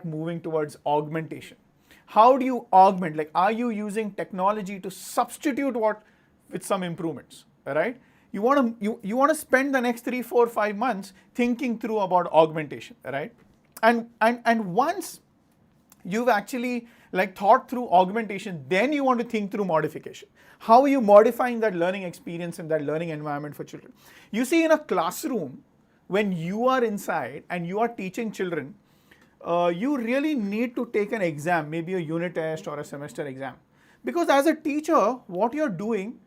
moving towards augmentation. How do you augment? Like, are you using technology to substitute what with some improvements? All right. You want to spend the next 3, 4, 5 months thinking through about augmentation, right? And once you've actually like thought through augmentation, then you want to think through modification. How are you modifying that learning experience and that learning environment for children? You see, in a classroom, when you are inside and you are teaching children, you really need to take an exam, maybe a unit test or a semester exam. Because as a teacher, what you're doing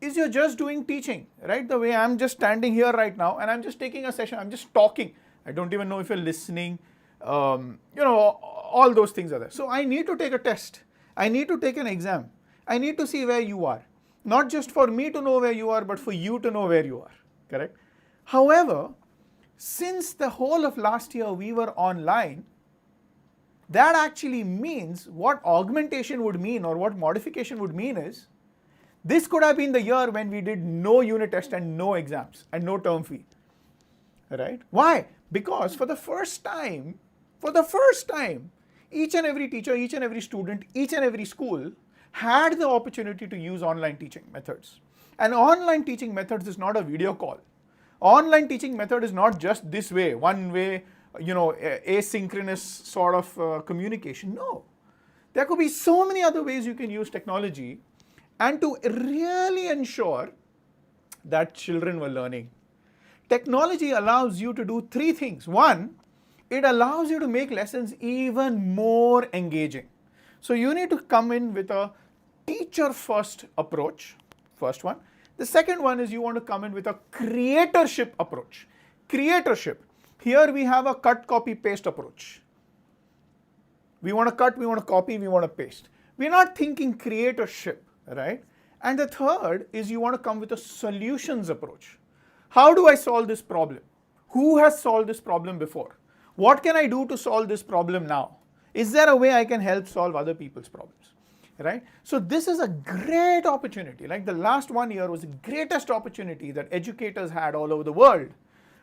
is you're just doing teaching, right? The way I'm just standing here right now and I'm just taking a session, I'm just talking. I don't even know if you're listening. All those things are there. So I need to take a test. I need to take an exam. I need to see where you are. Not just for me to know where you are, but for you to know where you are, correct? However, since the whole of last year we were online, that actually means what augmentation would mean or what modification would mean is, this could have been the year when we did no unit test and no exams and no term fee, right? Why? Because for the first time, each and every teacher, each and every student, each and every school had the opportunity to use online teaching methods. And online teaching methods is not a video call. Online teaching method is not just this way, one way, asynchronous sort of communication. No. There could be so many other ways you can use technology and to really ensure that children were learning. Technology allows you to do 3 things. One, it allows you to make lessons even more engaging. So you need to come in with a teacher-first approach, first one. The second one is you want to come in with a creatorship approach. Creatorship. Here we have a cut, copy, paste approach. We want to cut, we want to copy, we want to paste. We're not thinking creatorship, right? And the third is you want to come with a solutions approach. How do I solve this problem? Who has solved this problem before? What can I do to solve this problem now? Is there a way I can help solve other people's problems, right? So this is a great opportunity. Like the last 1 year was the greatest opportunity that educators had all over the world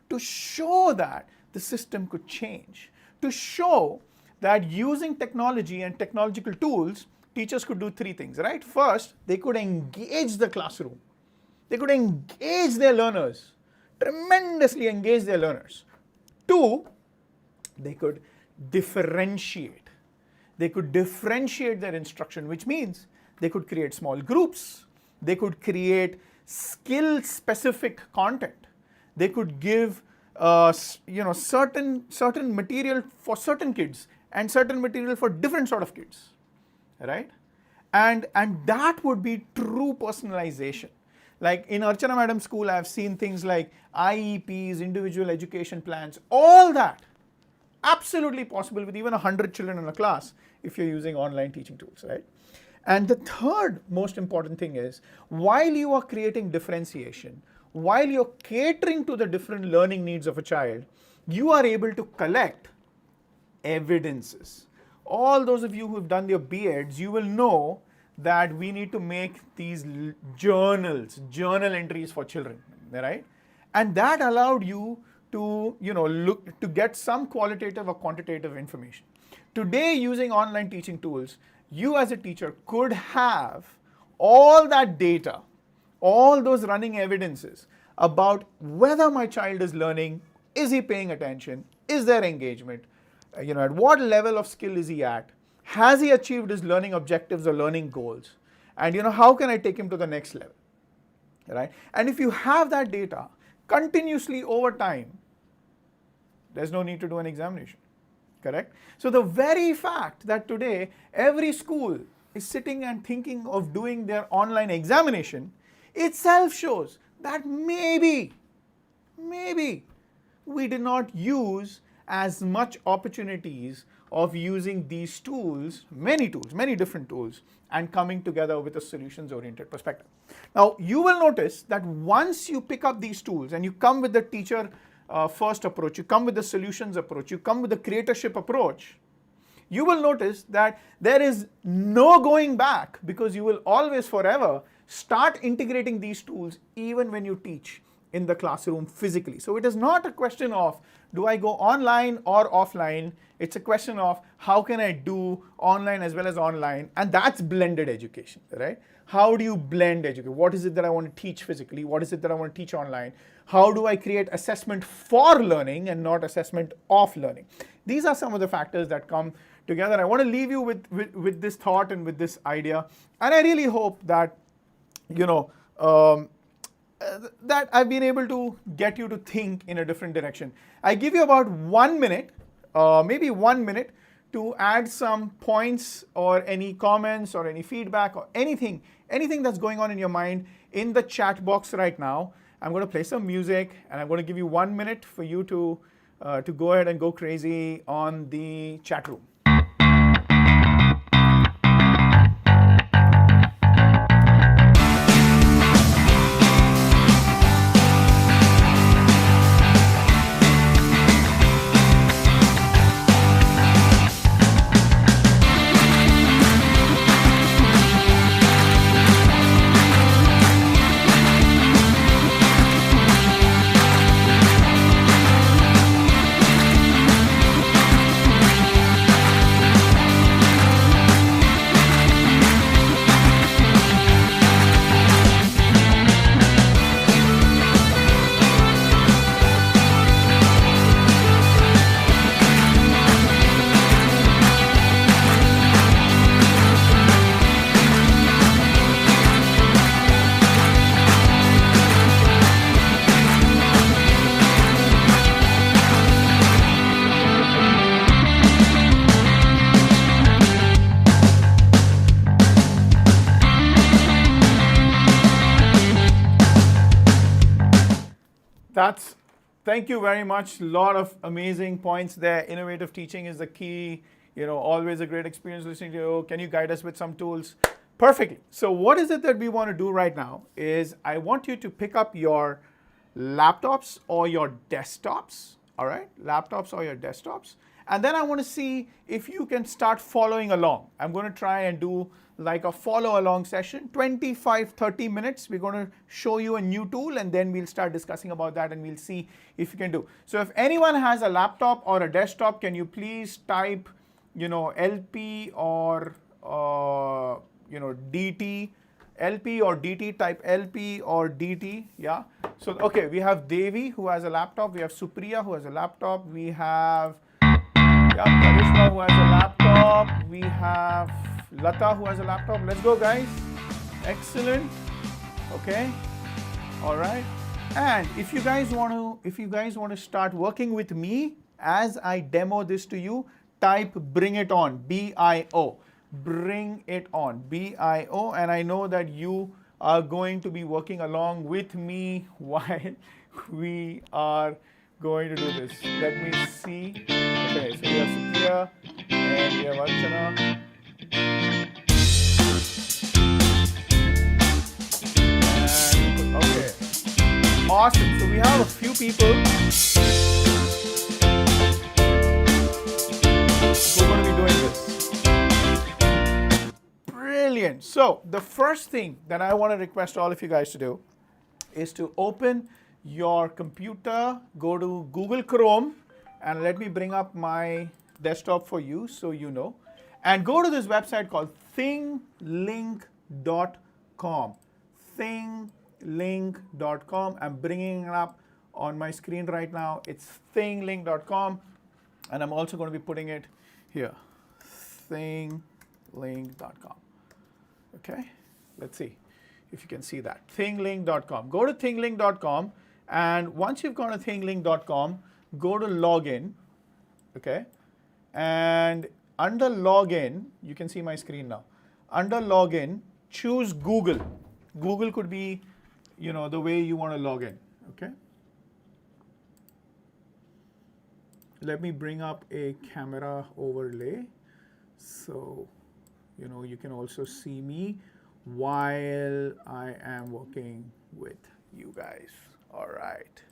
to show that the system could change, to show that using technology and technological tools, teachers could do 3 things, right? First, they could engage the classroom. They could engage their learners, tremendously engage their learners. 2, they could differentiate. They could differentiate their instruction, which means they could create small groups. They could create skill-specific content. They could give certain material for certain kids and certain material for different sort of kids, right? And that would be true personalization. Like in Archana Madam's school, I've seen things like IEPs, individual education plans, all that. Absolutely possible with even 100 children in a class if you're using online teaching tools, right? And the third most important thing is, while you are creating differentiation, while you're catering to the different learning needs of a child, you are able to collect evidences. All those of you who have done your B.Eds, you will know that we need to make these journal entries for children, right? And that allowed you to look to get some qualitative or quantitative information. Today, using online teaching tools, you as a teacher could have all that data, all those running evidences about whether my child is learning, is he paying attention, is there engagement, at what level of skill is he at, has he achieved his learning objectives or learning goals, and how can I take him to the next level, right? And if you have that data continuously over time, there's no need to do an examination, correct? So the very fact that today every school is sitting and thinking of doing their online examination itself shows that maybe we did not use as much opportunities of using these tools, many different tools, and coming together with a solutions-oriented perspective. Now, you will notice that once you pick up these tools and you come with the teacher first approach, you come with the solutions approach, you come with the creatorship approach, you will notice that there is no going back, because you will always forever start integrating these tools even when you teach in the classroom physically. So it is not a question of do I go online or offline. It's a question of how can I do online as well as online, and that's blended education, right? How do you blend education? What is it that I want to teach physically? What is it that I want to teach online? How do I create assessment for learning and not assessment of learning? These are some of the factors that come together. I want to leave you with this thought and with this idea, and I really hope that that I've been able to get you to think in a different direction. I give you about 1 minute, maybe 1 minute, to add some points or any comments or any feedback or anything that's going on in your mind in the chat box right now. I'm going to play some music, and I'm going to give you 1 minute for you to go ahead and go crazy on the chat room. Thank you very much. A lot of amazing points there. Innovative teaching is the key. Always a great experience listening to you. Can you guide us with some tools? Perfectly. So what is it that we want to do right now is I want you to pick up your laptops or your desktops, all right? Laptops or your desktops. And then I want to see if you can start following along. I'm going to try and do like a follow along session, 25-30 minutes. We're going to show you a new tool, and then we'll start discussing about that, and we'll see if you can do. So if anyone has a laptop or a desktop, can you please type LP or DT, LP or DT, type LP or DT, yeah. So okay, we have Devi who has a laptop, we have Supriya who has a laptop, we have Karishma who has a laptop, we have Lata who has a laptop. Let's go, guys. Excellent. Okay. All right. And if you guys want to start working with me as I demo this to you, type bring it on, BIO. Bring it on, BIO. And I know that you are going to be working along with me while we are going to do this. Let me see. Okay, so we have Supriya and we have Archana. Okay, awesome. So we have a few people who are going to be doing this. Brilliant. So the first thing that I want to request all of you guys to do is to open your computer, go to Google Chrome, and let me bring up my desktop for you so you know. And go to this website called thinglink.com. Thinglink.com. I'm bringing it up on my screen right now. It's thinglink.com. And I'm also going to be putting it here. Thinglink.com. Okay, let's see if you can see that. Thinglink.com. Go to thinglink.com. And once you've gone to thinglink.com, go to login. Okay. And under login, you can see my screen now. Under login, choose Google. Google could be, the way you want to log in. Okay. Let me bring up a camera overlay. So, you can also see me while I am working with you guys. All right.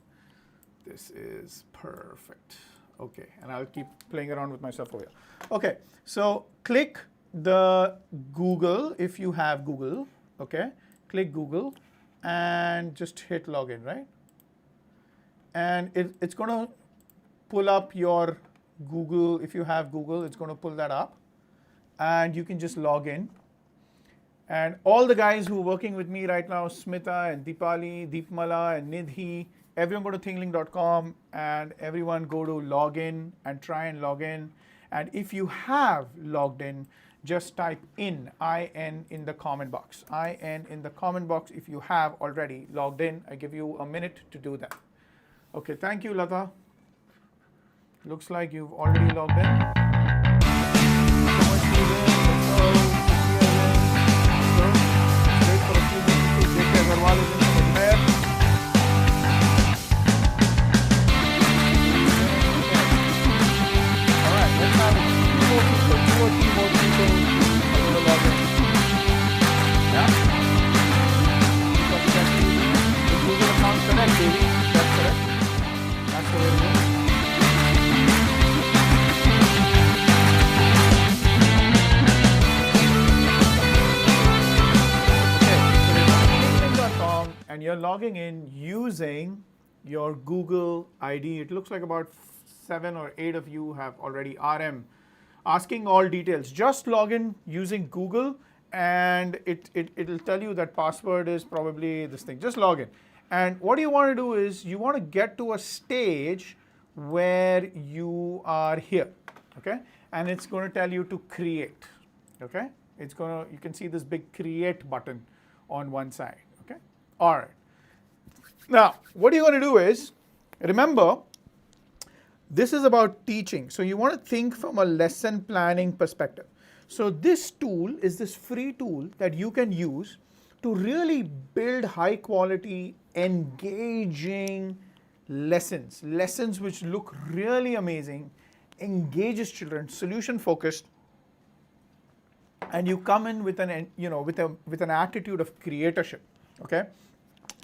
This is perfect. Okay, and I'll keep playing around with myself over here. Okay, so click the Google if you have Google. Okay, click Google and just hit login, right? and it's going to pull up your Google. If you have Google, it's going to pull that up, and you can just log in. And all the guys who are working with me right now, Smita and Deepali, Deepmala and Nidhi, everyone go to thinglink.com and everyone go to login and try and log in. And if you have logged in, just type in IN in the comment box. IN in the comment box if you have already logged in. I give you a minute to do that. Okay, thank you, Lata. Looks like you've already logged in. And you're logging in using your Google ID. It looks like about 7 or 8 of you have already RM. Asking all details. Just log in using Google and it'll tell you that password is probably this thing. Just log in. And what you want to do is you want to get to a stage where you are here, okay? And it's going to tell you to create, okay? You can see this big create button on one side, okay? All right. Now, what you're going to do is, remember, this is about teaching. So you want to think from a lesson planning perspective. So this tool is this free tool that you can use to really build high quality, engaging lessons which look really amazing, engages children, solution focused, and you come in with an with an attitude of creatorship. Okay,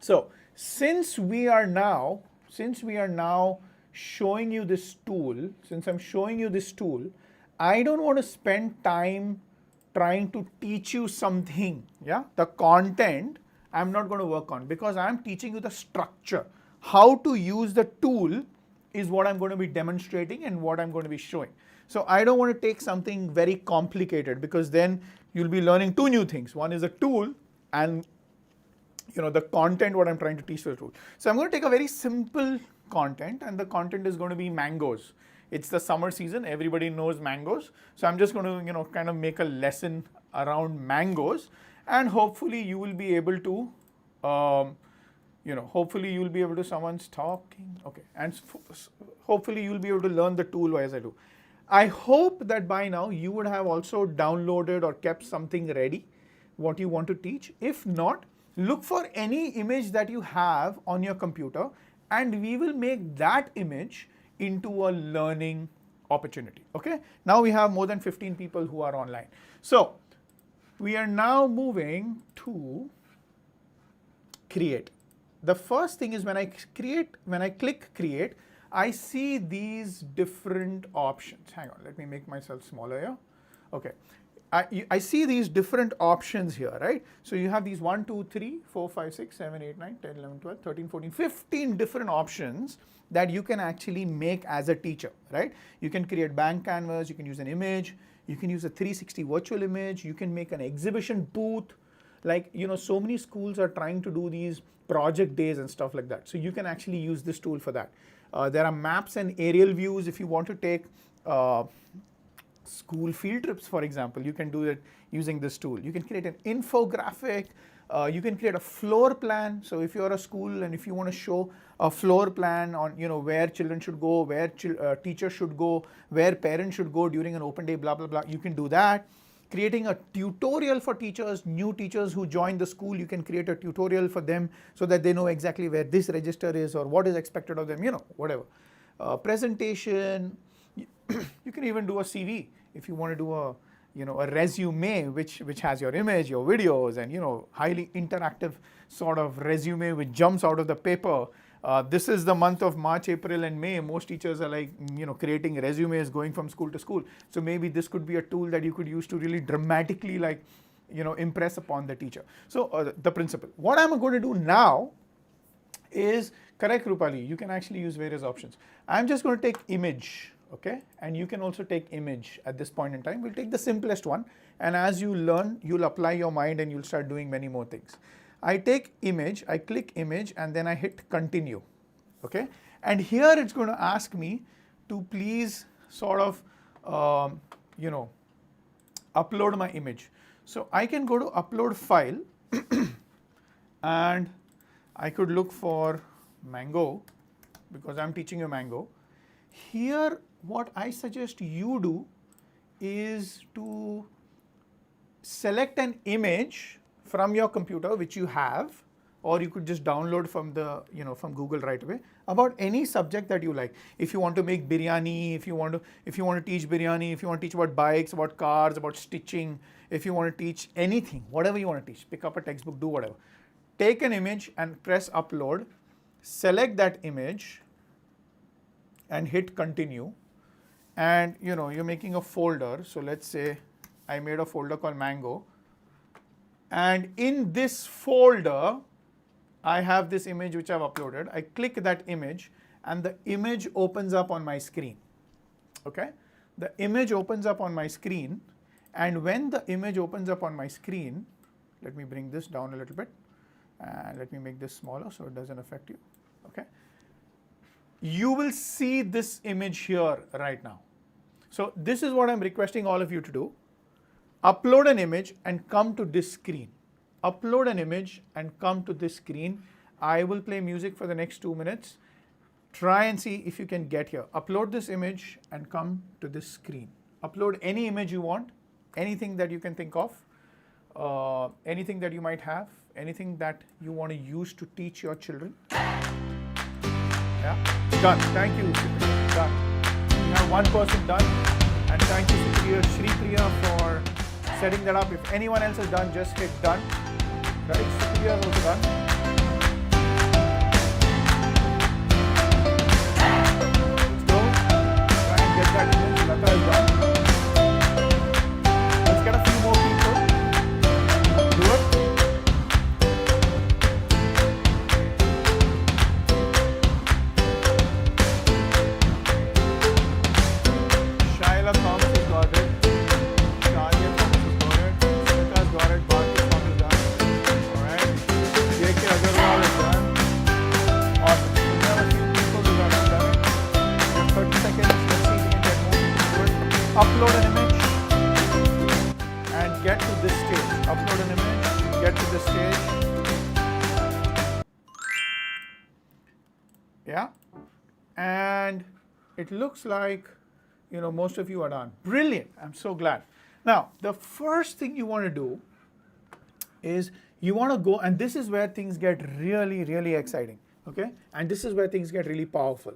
so since we are now showing you this tool, since I'm showing you this tool, I don't want to spend time trying to teach you something. Yeah, the content I'm not going to work on, because I'm teaching you the structure. How to use the tool is what I'm going to be demonstrating and what I'm going to be showing. So I don't want to take something very complicated, because then you'll be learning two new things. One is a tool, and the content what I'm trying to teach the tool. So I'm going to take a very simple content, and the content is going to be mangoes. It's the summer season, everybody knows mangoes. So I'm just going to kind of make a lesson around mangoes, and hopefully you will be able to someone's talking, okay, and hopefully you'll be able to learn the tool as I do. I hope that by now you would have also downloaded or kept something ready, what you want to teach. If not, look for any image that you have on your computer, and we will make that image into a learning opportunity, okay? Now we have more than 15 people who are online. So we are now moving to create. The first thing is when I click create, I see these different options. Hang on, let me make myself smaller here. Okay, I see these different options here, right? So you have these 1, 2, 3, 4, 5, 6, 7, 8, 9, 10, 11, 12, 13, 14, 15 different options that you can actually make as a teacher, right? You can create blank canvas, you can use an image, you can use a 360 virtual image, you can make an exhibition booth. Like, so many schools are trying to do these project days and stuff like that. So you can actually use this tool for that. There are maps and aerial views. If you want to take school field trips, for example, you can do it using this tool. You can create an infographic. You can create a floor plan. So if you're a school and if you want to show a floor plan on where children should go, where teachers should go, where parents should go during an open day, blah, blah, blah, you can do that. Creating a tutorial for teachers, new teachers who join the school, you can create a tutorial for them so that they know exactly where this register is or what is expected of them, whatever. Presentation, you can even do a CV if you want to do a resume which has your image, your videos, and highly interactive sort of resume which jumps out of the paper. This is the month of March, April, and May. Most teachers are like, creating resumes going from school to school. So maybe this could be a tool that you could use to really dramatically, impress upon the teacher. So the principle. What I'm going to do now is correct, Rupali. You can actually use various options. I'm just going to take image, okay? And you can also take image at this point in time. We'll take the simplest one. And as you learn, you'll apply your mind and you'll start doing many more things. I take image, I click image, and then I hit continue, okay? And here it's going to ask me to please sort of, upload my image. So I can go to upload file and I could look for mango because I'm teaching you mango. Here, what I suggest you do is to select an image from your computer which you have, or you could just download from the, from Google right away, about any subject that you like. If you want to make biryani, if you want to teach biryani, if you want to teach about bikes, about cars, about stitching, if you want to teach anything, whatever you want to teach, pick up a textbook, do whatever. Take an image and press upload, select that image and hit continue. And you're making a folder. So let's say I made a folder called mango. And in this folder, I have this image which I've uploaded. I click that image and the image opens up on my screen. Okay? The image opens up on my screen, and when the image opens up on my screen, let me bring this down a little bit and let me make this smaller so it doesn't affect you. Okay? You will see this image here right now. So this is what I'm requesting all of you to do. Upload an image and come to this screen. Upload an image and come to this screen. I will play music for the next 2 minutes. Try and see if you can get here. Upload this image and come to this screen. Upload any image you want, anything that you can think of, anything that you might have, anything that you want to use to teach your children. Yeah, done. Thank you, Supriya. Done. We have one person done, and thank you, Supriya, Shripriya, for setting that up. If anyone else has done, just hit done. Right? Supriya is also done. Let's go. Try and get that image. Lata is done. Let's get a few more people. Do it. Shaila Thomas has got it. Shalia Thomas has got it. Smita has got it. Bharti Thomas is done. Alright. J.K. Agarwal is done. Awesome. So we have a few people who got it done. We have 30 seconds. Let's see if we can get more people to it. Upload an image and get to this stage. Upload an image, get to this stage. Yeah. And it looks like most of you are done. Brilliant. I'm so glad. Now, the first thing you want to do is you want to go, and this is where things get really, really exciting. Okay? And this is where things get really powerful.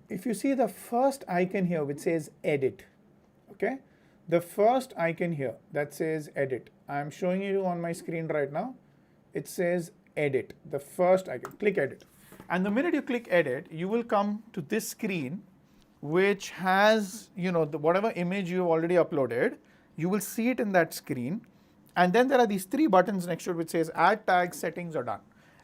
If you see the first icon here which says edit, okay? The first icon here that says edit, I'm showing you on my screen right now. It says edit, the first icon. Click edit. And the minute you click edit, you will come to this screen which has, whatever image you've already uploaded. You will see it in that screen. And then there are these 3 buttons next to it which says add tag, settings are done.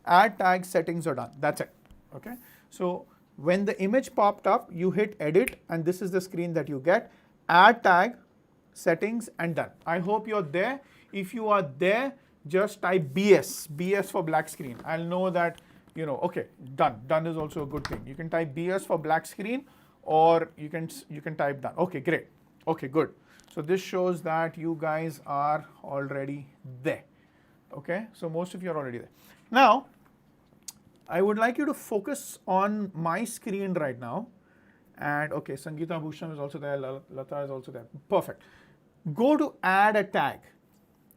Add tag, settings are done. That's it. Okay? So when the image popped up, you hit edit, and this is the screen that you get. Add tag, settings, and done. I hope you're there. If you are there, just type BS. BS for black screen. I'll know that, okay, done. Done is also a good thing. You can type BS for black screen, or you can type done. Okay, great. Okay, good. So this shows that you guys are already there. Okay, so most of you are already there. Now, I would like you to focus on my screen right now. And okay, Sangeeta Bhushan is also there, Lata is also there. Perfect. Go to add a tag.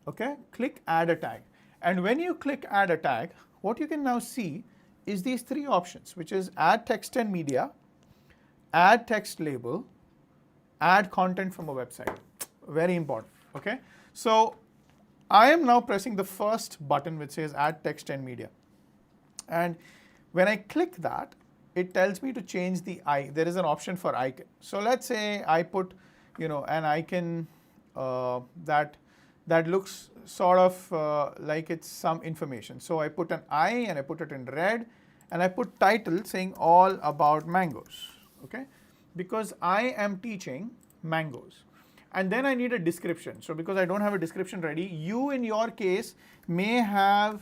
Okay, click add a tag. And when you click add a tag, what you can now see is these 3 options, which is add text and media, add text label, add content from a website. Very important. Okay, so I am now pressing the first button which says add text and media. And when I click that, it tells me to change the icon. There is an option for icon. So let's say I put, an icon that that looks sort of like it's some information. So I put an I and I put it in red, and I put title saying all about mangoes, okay? Because I am teaching mangoes. And then I need a description. So because I don't have a description ready, you in your case may have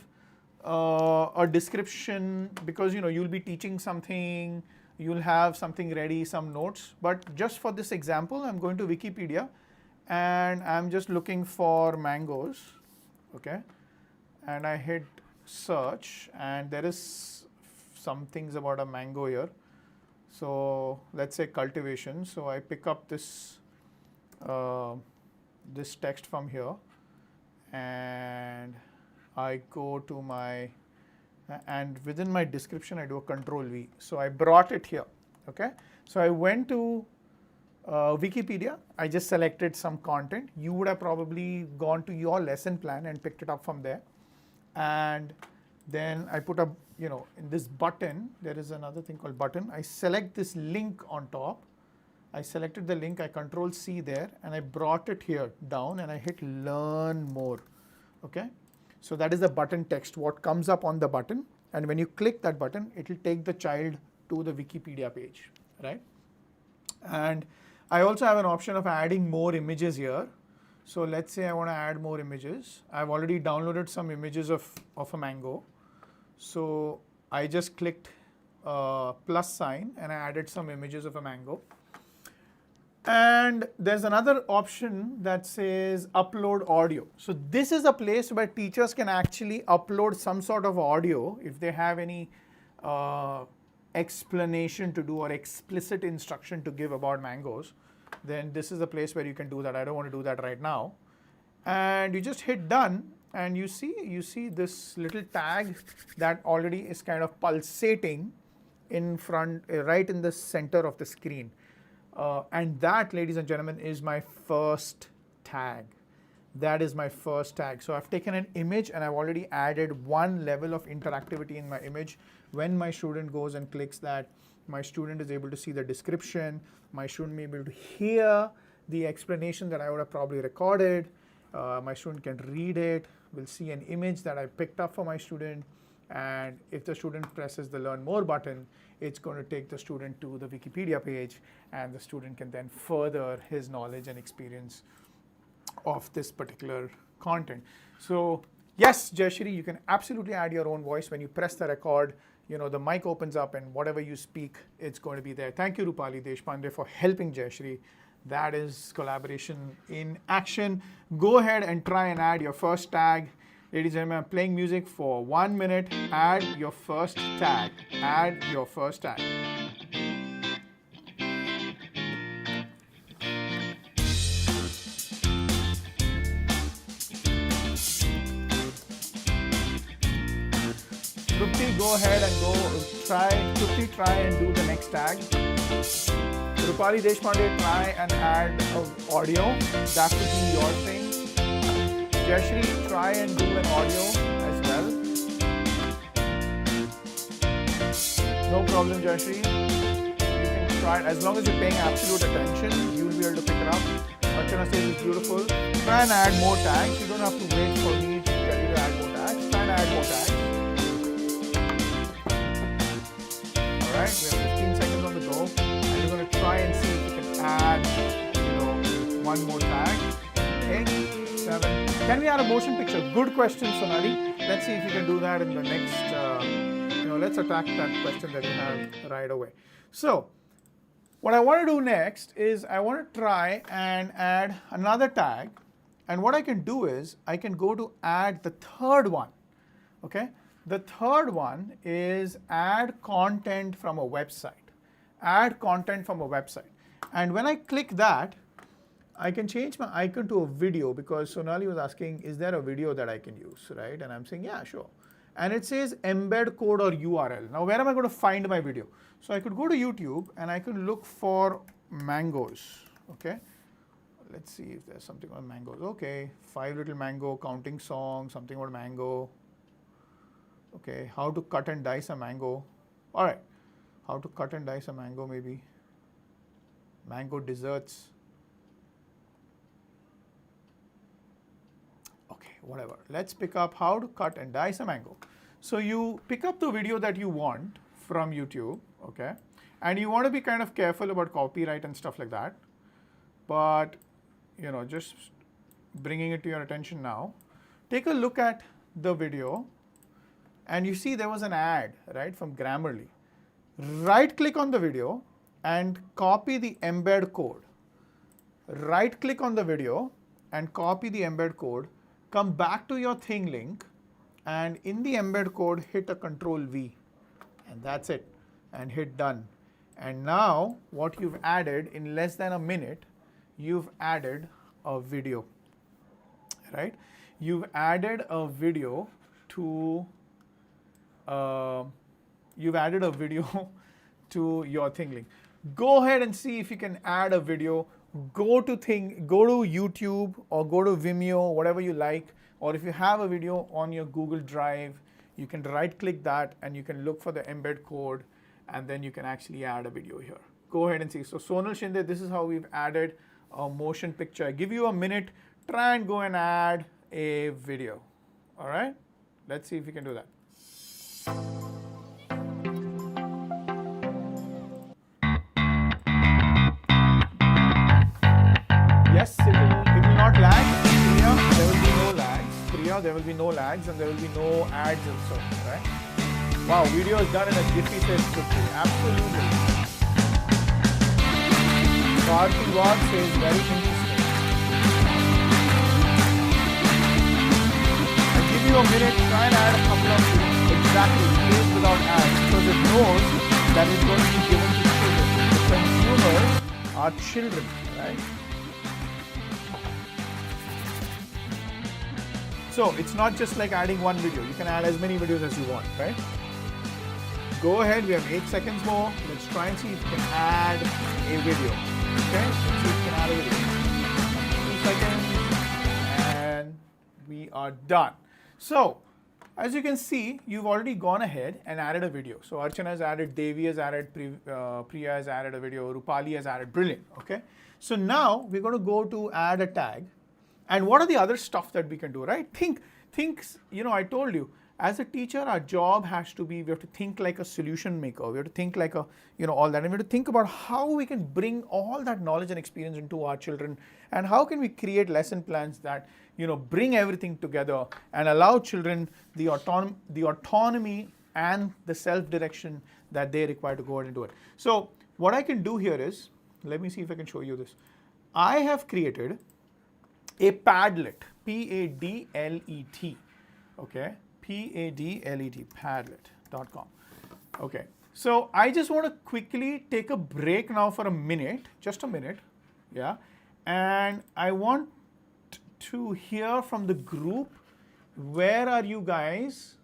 a description, because you'll be teaching something, you'll have something ready, some notes. But just for this example, I'm going to Wikipedia and I'm just looking for mangoes, okay? And I hit search, and there is some things about a mango here. So let's say cultivation. So I pick up this this text from here, and I go to my, and within my description I do a Control V. So I brought it here, okay? So I went to Wikipedia, I just selected some content. You would have probably gone to your lesson plan and picked it up from there. And then I put up, in this button, there is another thing called button. I select this link on top. I selected the link, I Control C there, and I brought it here down, and I hit learn more, okay? So that is the button text, what comes up on the button. And when you click that button, it will take the child to the Wikipedia page, right? And I also have an option of adding more images here. So let's say I want to add more images. I've already downloaded some images of a mango. So I just clicked plus sign and I added some images of a mango. And there's another option that says upload audio. So this is a place where teachers can actually upload some sort of audio if they have any explanation to do or explicit instruction to give about mangoes. Then this is a place where you can do that. I don't want to do that right now. And you just hit done, and you see this little tag that already is kind of pulsating in front, right in the center of the screen. And that, ladies and gentlemen, is my first tag. That is my first tag. So I've taken an image and I've already added one level of interactivity in my image. When my student goes and clicks that, my student is able to see the description. My student may be able to hear the explanation that I would have probably recorded. My student can read it, will see an image that I picked up for my student. And if the student presses the Learn More button, it's going to take the student to the Wikipedia page, and the student can then further his knowledge and experience of this particular content. So yes, Jayashri, you can absolutely add your own voice. When you press the record, the mic opens up, and whatever you speak, it's going to be there. Thank you, Rupali Deshpande, for helping Jayashri. That is collaboration in action. Go ahead and try and add your first tag. Ladies and gentlemen, I'm playing music for 1 minute. Add your first tag. Add your first tag. Trupti, go ahead and Trupti, try and do the next tag. Rupali Deshpande, try and add audio. That would be your thing. Jayashri, try and do an audio as well. No problem, Jayashri. You can try it. As long as you're paying absolute attention, you'll be able to pick it up. Archana says it's beautiful. Try and add more tags. You don't have to wait for me to tell you to add more tags. Try and add more tags. All right, we have 15 seconds on the go. And we're going to try and see if we can add, one more tag. 8, 7. Can we add a motion picture? Good question, Sonali. Let's see if we can do that in the next, let's attack that question that you have right away. So what I want to do next is I want to try and add another tag. And what I can do is I can go to add the third one, okay? The third one is add content from a website. Add content from a website. And when I click that, I can change my icon to a video, because Sonali was asking, is there a video that I can use, right? And I'm saying, yeah, sure. And it says embed code or URL. Now, where am I going to find my video? So I could go to YouTube and I could look for mangoes, okay? Let's see if there's something on mangoes. Okay, 5 Little Mango, counting song, something about mango. Okay, how to cut and dice a mango. All right, how to cut and dice a mango maybe. Mango desserts. whatever. Let's pick up how to cut and dice a mango. So you pick up the video that you want from YouTube, okay? And you want to be kind of careful about copyright and stuff like that. But, you know, just bringing it to your attention now. Take a look at the video, and you see there was an ad, right, from Grammarly. Right click on the video and copy the embed code. Right click on the video and copy the embed code. Come back to your thing link, and in the embed code, hit a Control V, and that's it, and hit done. And now what you've added in less than a minute, you've added a video, right? You've added a video to to your thing link. Go ahead and see if you can add a video. Go to YouTube or go to Vimeo, whatever you like. Or if you have a video on your Google Drive, you can right click that and you can look for the embed code, and then you can actually add a video here. Go ahead and see. So Sonal Shinde, this is how we've added a motion picture. I give you a minute, try and go and add a video. All right, let's see if you can do that. Yes, it will not lag. Priya, there will be no lags. Priya, there will be no lags, and there will be no ads also, right? Wow, video is done in a jiffy, says quickly. Absolutely. Karthi Ward says very interesting. I give you a minute, try and add a couple of exactly plays without ads, because it knows that it's going to be given to children. The consumers are children, right? So it's not just like adding one video. You can add as many videos as you want, right? Go ahead, we have 8 seconds more. Let's try and see if we can add a video. Okay, let's see if we can add a video. 2 seconds, and we are done. So, as you can see, you've already gone ahead and added a video. So Archana has added, Devi has added, Priya has added a video, Rupali has added, brilliant, okay? So now we're going to go to add a tag. And what are the other stuff that we can do, right? Think, you know, I told you, as a teacher, our job has to be, we have to think like a solution maker. We have to think like a, you know, all that. And we have to think about how we can bring all that knowledge and experience into our children, and how can we create lesson plans that, you know, bring everything together and allow children the autonomy and the self-direction that they require to go ahead and do it. So what I can do here is, let me see if I can show you this. I have created a Padlet, P-A-D-L-E-T, okay? P-A-D-L-E-T, Padlet.com. Okay, so I just want to quickly take a break now for a minute, just a minute, yeah? And I want to hear from the group, where are you guys?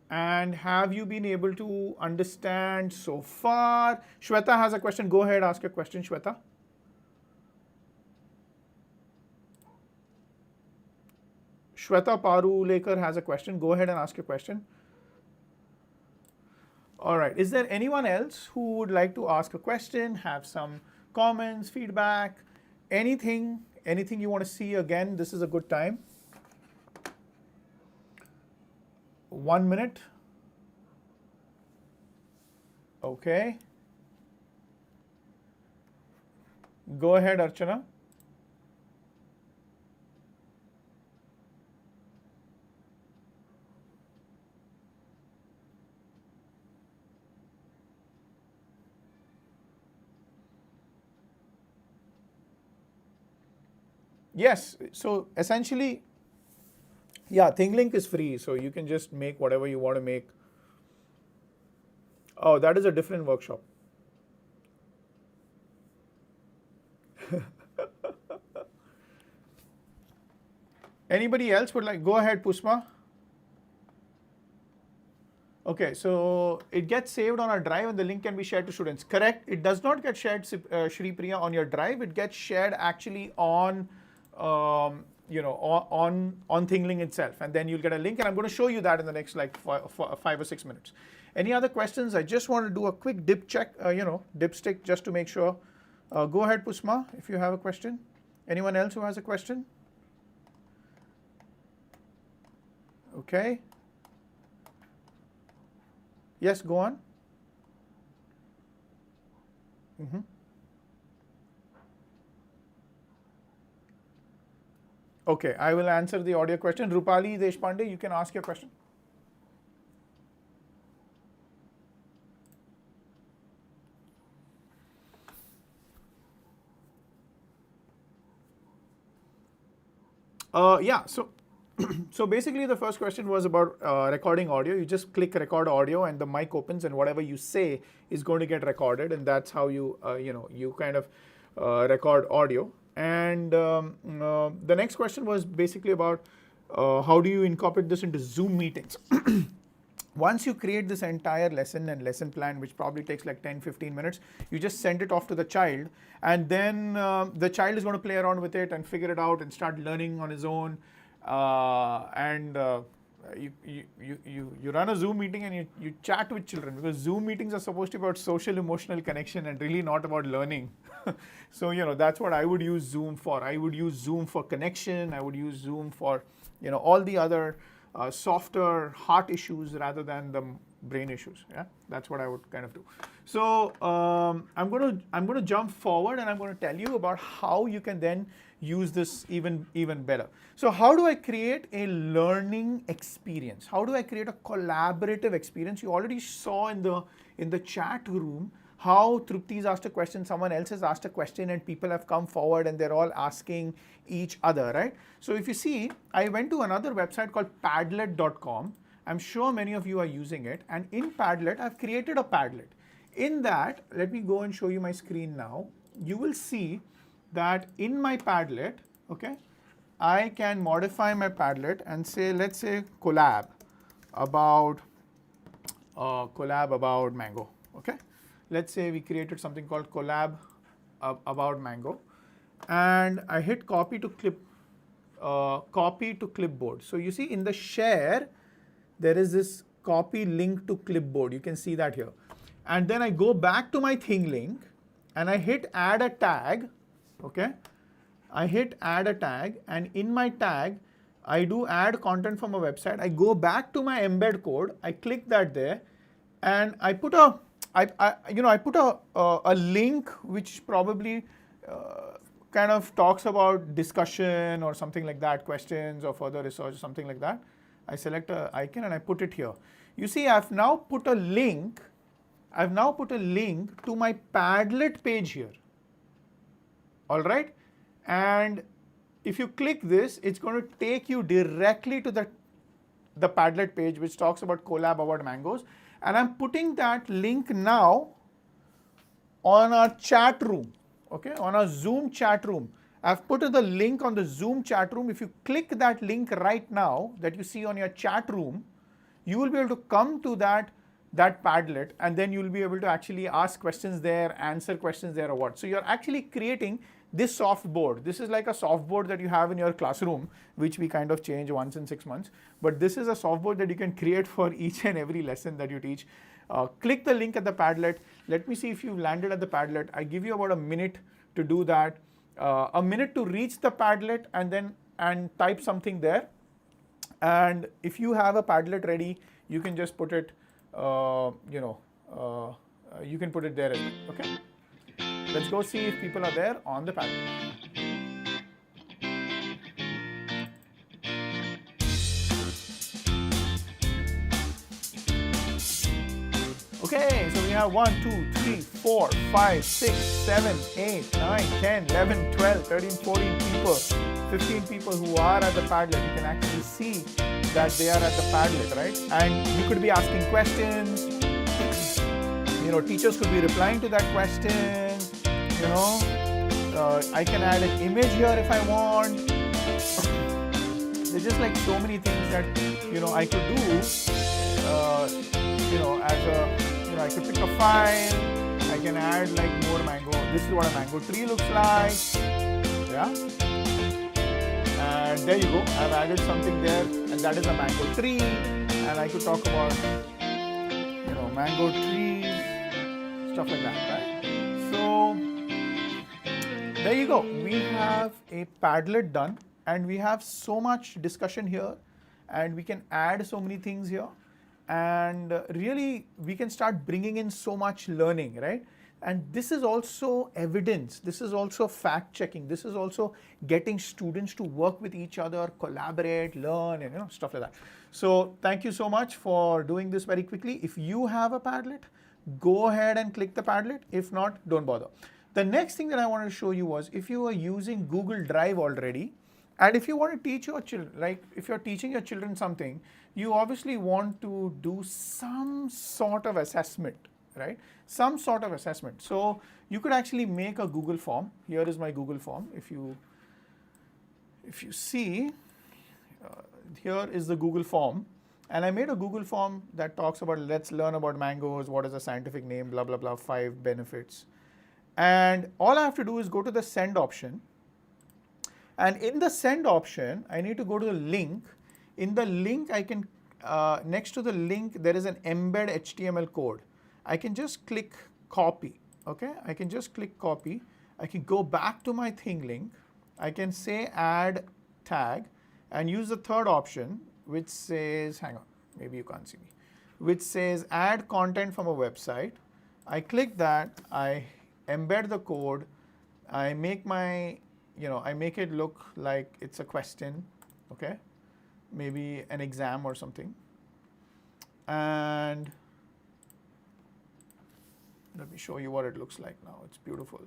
And have you been able to understand so far? Shweta has a question. Go ahead, ask a question, Shweta. Shweta Parulekar has a question. Go ahead and ask your question. All right. Is there anyone else who would like to ask a question, have some comments, feedback, anything you want to see? Again, this is a good time. 1 minute. Okay. Go ahead, Archana. Yes, so essentially, yeah, ThingLink is free, so you can just make whatever you want to make. Oh, that is a different workshop. Anybody else would like? Go ahead, Pusma. Okay, so it gets saved on our drive and the link can be shared to students. Correct? It does not get shared, Shri Priya, on your drive. It gets shared actually on you know, on ThingLink itself, and then you'll get a link, and I'm going to show you that in the next like 5 or 6 minutes. Any other questions? I just want to do a quick dip check, you know, dipstick, just to make sure. Go ahead, Pusma, if you have a question. Anyone else who has a question? Okay. Yes, go on. Okay, I will answer the audio question. Rupali Deshpande, you can ask your question. Yeah, so basically the first question was about recording audio. You just click record audio and the mic opens and whatever you say is going to get recorded, and that's how you, you kind of record audio. And the next question was basically about how do you incorporate this into Zoom meetings. Once you create this entire lesson and lesson plan, which probably takes like 10-15 minutes, you just send it off to the child, and then the child is going to play around with it and figure it out and start learning on his own. You run a Zoom meeting and you chat with children, because Zoom meetings are supposed to be about social emotional connection and really not about learning. So that's what I would use Zoom for. I would use Zoom for connection. I would use Zoom for all the other softer heart issues rather than the brain issues. Yeah, that's what I would kind of do. So I'm going to jump forward and I'm going to tell you about how you can then use this even better. So how do I create a learning experience? How do I create a collaborative experience? You already saw in the chat room how Trupti's asked a question, someone else has asked a question, and people have come forward and they're all asking each other, right? So if you see, I went to another website called Padlet.com. I'm sure many of you are using it. And in Padlet, I've created a Padlet. In that, let me go and show you my screen now. You will see that in my Padlet, okay, I can modify my Padlet and say, let's say collab about mango, okay? Let's say we created something called collab about mango, and I hit copy to clipboard. So you see in the share, there is this copy link to clipboard. You can see that here. And then I go back to my thing link and I hit add a tag, okay? I hit add a tag, and in my tag, I do add content from a website. I go back to my embed code, I click that there, and I put a link which probably kind of talks about discussion or something like that, questions or further research, something like that. I select an icon and I put it here. You see, I've now put a link to my Padlet page here. All right. And if you click this, it's going to take you directly to the Padlet page, which talks about collab about mangoes. And I'm putting that link now on our chat room, okay, on our Zoom chat room. I've put the link on the Zoom chat room. If you click that link right now that you see on your chat room, you will be able to come to that Padlet, and then you'll be able to actually ask questions there, answer questions there or what. So you're actually creating this soft board. This is like a soft board that you have in your classroom, which we kind of change once in 6 months. But this is a soft board that you can create for each and every lesson that you teach. Click the link at the Padlet. Let me see if you've landed at the Padlet. I give you about a minute to do that. A minute to reach the Padlet and type something there. And if you have a Padlet ready, you can just put it, you can put it there as well, okay? Let's go see if people are there on the Padlet. Okay, so we have 1, 2, 3, 4, 5, 6, 7, 8, 9, 10, 11, 12, 13, 14 people, 15 people who are at the Padlet. You can actually see that they are at the Padlet, right? And you could be asking questions. Teachers could be replying to that question. I can add an image here if I want. There's just like so many things that I could do. I could pick a file. I can add like more mango. This is what a mango tree looks like. Yeah. And there you go. I've added something there, and that is a mango tree. And I could talk about mango trees, stuff like that, right? So there you go. We have a Padlet done, and we have so much discussion here. and we can add so many things here, and really we can start bringing in so much learning, right? And this is also evidence, this is also fact checking, this is also getting students to work with each other, collaborate, learn, and stuff like that. So thank you so much for doing this very quickly. If you have a Padlet, go ahead and click the Padlet. If not, don't bother. The next thing that I wanted to show you was, if you are using Google Drive already, and if you want to teach your children, like if you're teaching your children something, you obviously want to do some sort of assessment, right? Some sort of assessment. So you could actually make a Google form. Here is my Google form. If you see, here is the Google form. And I made a Google form that talks about, let's learn about mangoes, what is the scientific name, blah, blah, blah, 5 benefits. And all I have to do is go to the send option. And in the send option, I need to go to the link. In the link, I can, next to the link, there is an embed HTML code. I can just click copy, okay? I can just click copy. I can go back to my thing link. I can say add tag and use the third option, which says, hang on, maybe you can't see me, which says add content from a website. I click that, I embed the code, I make my, I make it look like it's a question, okay? Maybe an exam or something. And let me show you what it looks like now. It's beautiful.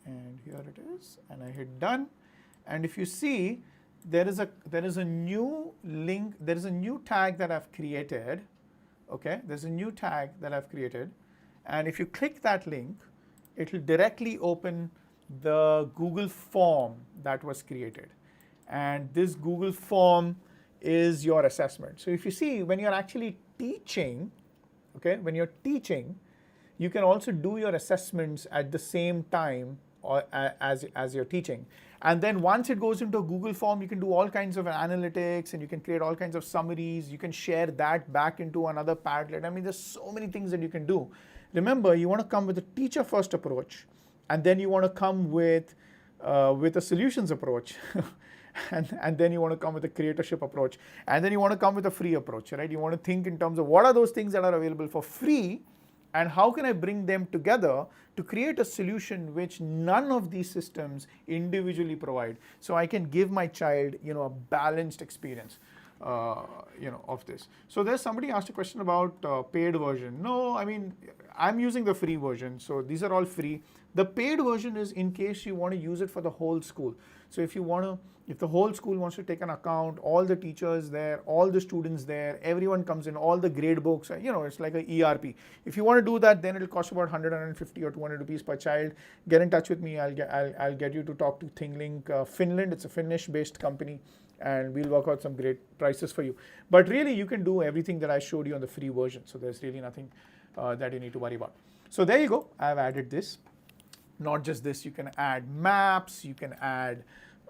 And here it is, and I hit done. And if you see, there is a new link, there is a new tag that I've created. Okay, there's a new tag that I've created. And if you click that link, it will directly open the Google form that was created. And this Google form is your assessment. So if you see, when you're actually teaching, okay, when you're teaching, you can also do your assessments at the same time or as you're teaching. And then once it goes into a Google form, you can do all kinds of analytics, and you can create all kinds of summaries. You can share that back into another Padlet. I mean, there's so many things that you can do. Remember, you want to come with a teacher-first approach, and then you want to come with a solutions approach. And then you want to come with a creatorship approach, and then you want to come with a free approach, right? You want to think in terms of what are those things that are available for free, and how can I bring them together to create a solution which none of these systems individually provide, so I can give my child, a balanced experience, of this. So there's somebody asked a question about paid version. No, I mean, I'm using the free version, so these are all free. The paid version is in case you want to use it for the whole school. So if the whole school wants to take an account, all the teachers there, all the students there, everyone comes in, all the grade books, it's like a ERP. If you want to do that, then it'll cost about 100, 150 or 200 rupees per child. Get in touch with me. I'll get you to talk to ThingLink Finland. It's a Finnish-based company, and we'll work out some great prices for you. But really, you can do everything that I showed you on the free version. So there's really nothing that you need to worry about. So there you go. I've added this. Not just this, you can add maps, you can add,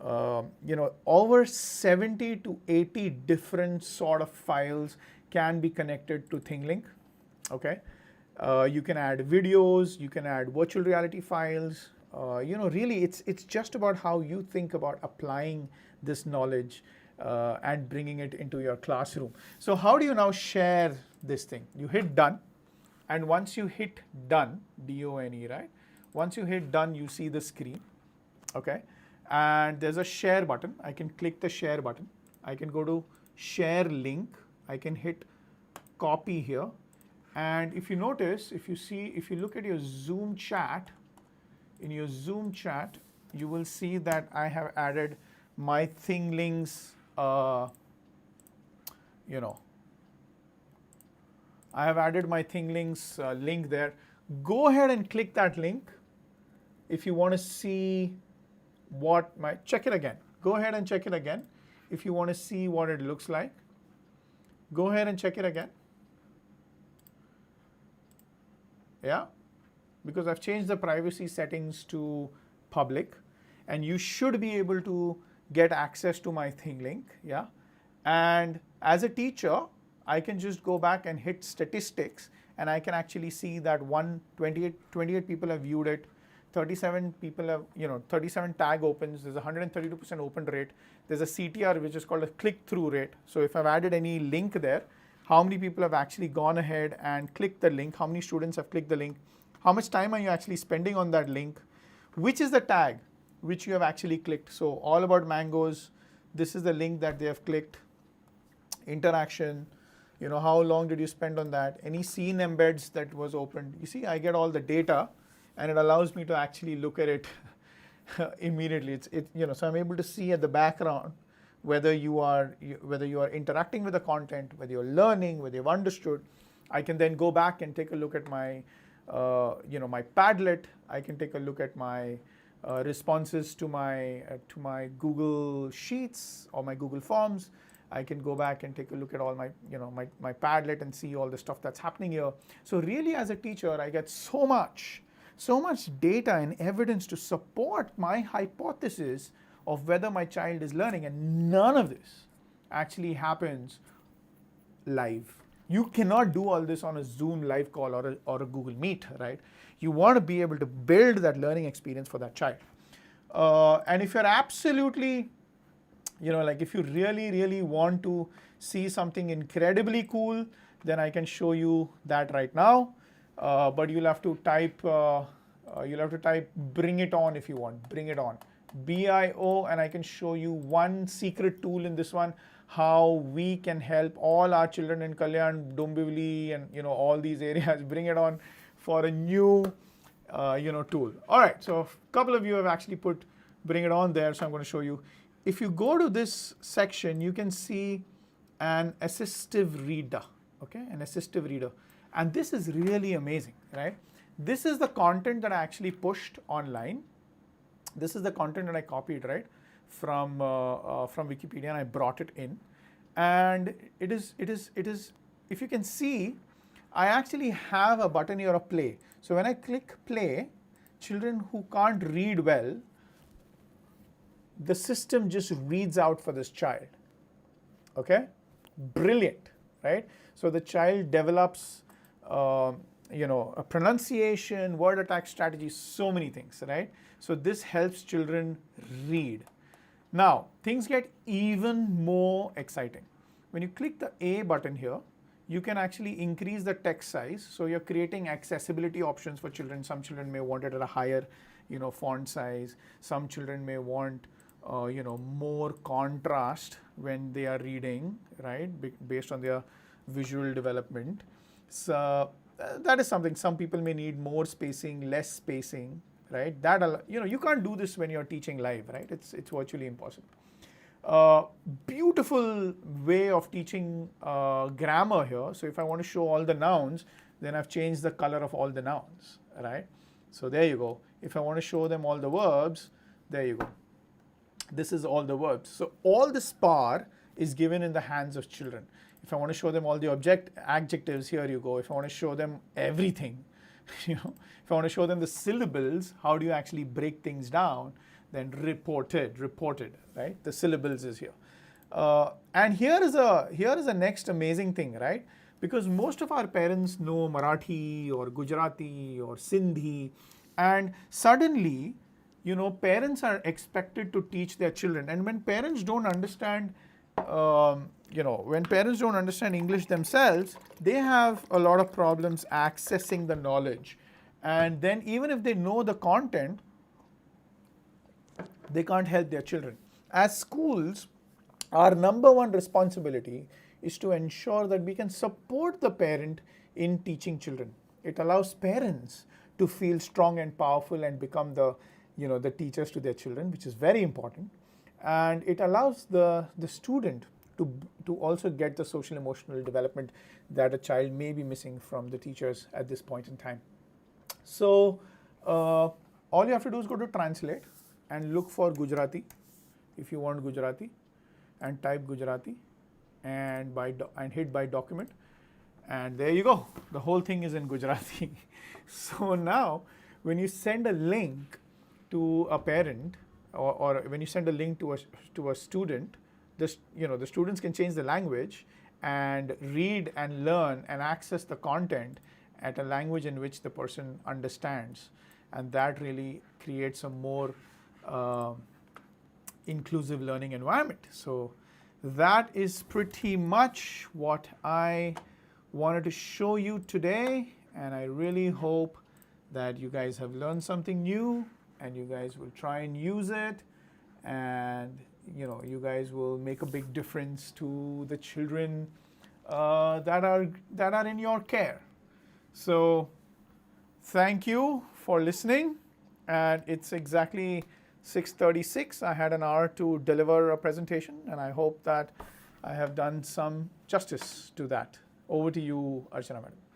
over 70 to 80 different sort of files can be connected to ThingLink, okay? You can add videos, you can add virtual reality files. Really, it's just about how you think about applying this knowledge and bringing it into your classroom. So how do you now share this thing? You hit done, and once you hit done, D-O-N-E, right? Once you hit done, you see the screen, okay? And there's a share button. I can click the share button. I can go to share link. I can hit copy here. And if you notice, if you look at your Zoom chat, in your Zoom chat, you will see that I have added my ThingLinks, I have added my ThingLinks link there. Go ahead and click that link. If you want to see check it again. Go ahead and check it again. If you want to see what it looks like, go ahead and check it again. Yeah, because I've changed the privacy settings to public, and you should be able to get access to my ThingLink, yeah? And as a teacher, I can just go back and hit statistics, and I can actually see that 28 people have viewed it, 37 people have, 37 tag opens, there's a 132% open rate, there's a CTR which is called a click-through rate. So if I've added any link there, how many people have actually gone ahead and clicked the link, how many students have clicked the link, how much time are you actually spending on that link, which is the tag which you have actually clicked. So all about mangoes, this is the link that they have clicked, interaction, how long did you spend on that, any scene embeds that was opened. You see, I get all the data and it allows me to actually look at it immediately. So I'm able to see at the background whether you are interacting with the content, whether you're learning, whether you've understood. I can then go back and take a look at my my Padlet. I can take a look at my responses to my Google Sheets or my Google Forms. I can go back and take a look at all my my Padlet and see all the stuff that's happening here. So really, as a teacher, I get so much data and evidence to support my hypothesis of whether my child is learning, and none of this actually happens live. You cannot do all this on a Zoom live call or a Google Meet, right? You want to be able to build that learning experience for that child. And if you're absolutely, if you really want to see something incredibly cool, then I can show you that right now. But you'll have to type bring it on if you want, bring it on. BIO, and I can show you one secret tool in this one, how we can help all our children in Kalyan, Dombivli, and all these areas bring it on for a new tool. All right, so a couple of you have actually put bring it on there, so I'm going to show you. If you go to this section, you can see an assistive reader, okay, an assistive reader. And this is really amazing, right? This is the content that I actually pushed online. This is the content that I copied, right, from Wikipedia, and I brought it in. And it is, if you can see, I actually have a button here of play. So when I click play, children who can't read well, the system just reads out for this child, okay? Brilliant, right? So the child develops a pronunciation, word attack strategy, so many things, right? So this helps children read. Now, things get even more exciting. When you click the A button here, you can actually increase the text size. So you're creating accessibility options for children. Some children may want it at a higher, font size. Some children may want, more contrast when they are reading, right, based on their visual development. So that is something. Some people may need more spacing, less spacing, right? That, you can't do this when you're teaching live, right? It's virtually impossible. Beautiful way of teaching grammar here. So if I want to show all the nouns, then I've changed the color of all the nouns, right? So there you go. If I want to show them all the verbs, there you go. This is all the verbs. So all this power is given in the hands of children. If I want to show them all the adjectives, here you go. If I want to show them everything, if I want to show them the syllables, how do you actually break things down? Then reported, right? The syllables is here. And here is a next amazing thing, right? Because most of our parents know Marathi or Gujarati or Sindhi, and suddenly, parents are expected to teach their children. And when parents don't understand, when parents don't understand English themselves, they have a lot of problems accessing the knowledge. And then even if they know the content, they can't help their children. As schools, our number one responsibility is to ensure that we can support the parent in teaching children. It allows parents to feel strong and powerful and become the teachers to their children, which is very important. And it allows the student to also get the social emotional development that a child may be missing from the teachers at this point in time. So all you have to do is go to translate and look for Gujarati if you want Gujarati, and type Gujarati and hit by document, and there you go. The whole thing is in Gujarati. So now when you send a link to a parent, or when you send a link to a student, the students can change the language and read and learn and access the content at a language in which the person understands. and that really creates a more inclusive learning environment. So that is pretty much what I wanted to show you today, and I really hope that you guys have learned something new and you guys will try and use it, and you guys will make a big difference to the children that are in your care. So thank you for listening, and it's exactly 6:36. I had an hour to deliver a presentation, and I hope that I have done some justice to that. Over to you, Archana Madam.